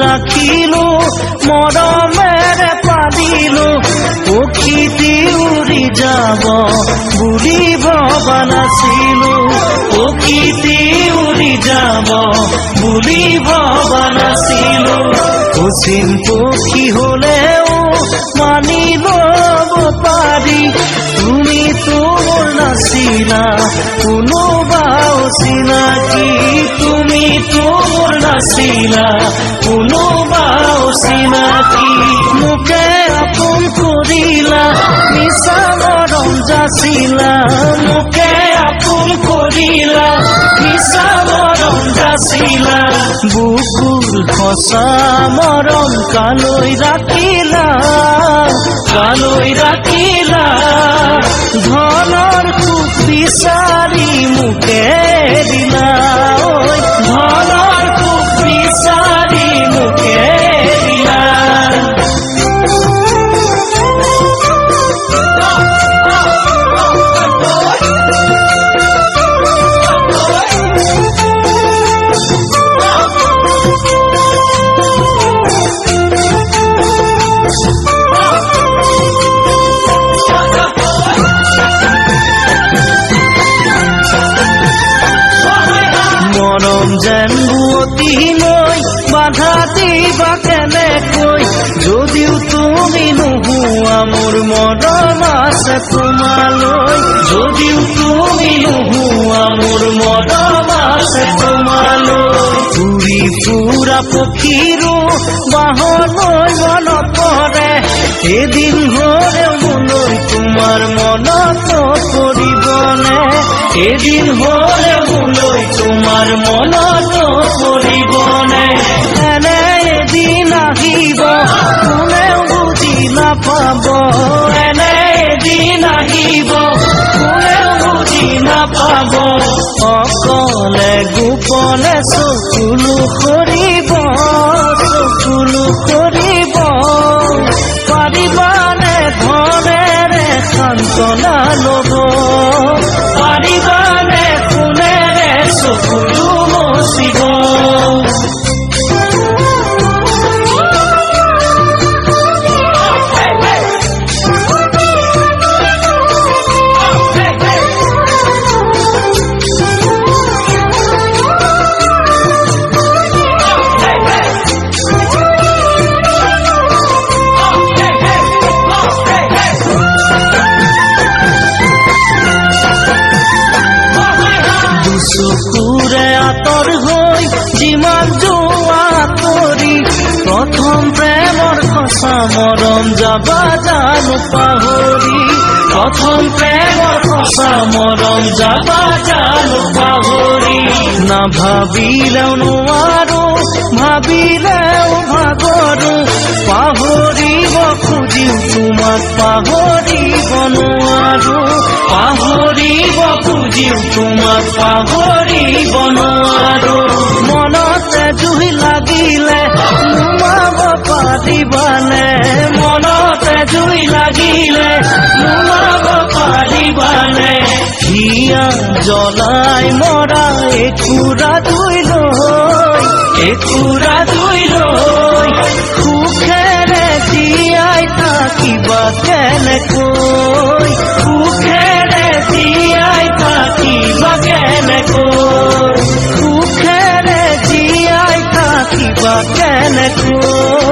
ৰাখিলো মৰমেৰে পালিলো প্ৰকৃতি উৰি যাব বুলি ভবা নাছিলো প্ৰকৃতি উৰি যাব বুলি ভবা নাছিলো অচিন পক্ষী হলেও মানি ল'ব পাৰি তুমি তোৰ নাছিলা কোনোবা অচিনাকি তুমি তোৰ নাছিলা কোনোবা অচিনাকি মোকে আপোন কৰিলা মিছা মৰম যাচিলা মোকে আপোন কৰিলা মিছা মৰম যাচিলা বুকুৰ সঁচা মৰম কালৈ ৰাখিলা ধনৰ সুখ বিচাৰি মোকে দিলা ধনৰ সুখ বিচাৰি মোকে দিলা মৰম যেন বুৱতী নৈ বাধা দিবা কেনেকৈ যদিও তুমি নোহোৱা মোৰ মৰম আছে তোমালৈ যদিও তুমি নোহোৱা মোৰ মৰম আছে তোমালৈ উৰি ফুৰা পক্ষীৰো বাহলৈ মনত পৰে এদিন হ'লেও মোলৈ তোমাৰ মনত পৰিবনে এদিন হ'লেও মোলৈ তোমাৰ মনত পৰিবনে এনে এদিন আহিব কোনেও বুজি নাপাব এনে এদিন আহিব কোনেও বুজি নাপাব অকলে গোপনে চকুলো কৰিব পাৰিবানে ধনেৰে সান্তনা ল'ব পাৰিবানে কোনেৰে চকুলো মচিব চকুৰে আঁতৰ হৈ যিমান যোৱা কৰি প্ৰথম প্ৰেমৰ সঁচা মৰম যাবা জানো পাহৰি প্ৰথম প্ৰেমৰ সঁচা মৰম যাবা জানো পাহৰি নাভাবিলেও নোৱাৰো ভাবিলেও ভাগৰো পাহৰিব খুজিও তোমাক পাহৰিব নোৱাৰো পাহৰিব খুজিও তোমাক পাহৰিব নোৱাৰো মনতে জুই লাগিলে নুমাব পাৰিবানে মনতে জুই লাগিলে নুমাব পাৰিবানে হিয়া জ্বলাই মৰা একুৰা ধুই লৈ সুখেৰে জীয়াই থাকিবা কেনেকৈ সুখেৰে জীয়াই থাকিবা কেনেকৈ সুখেৰে জীয়াই থাকিবা কেনেকৈ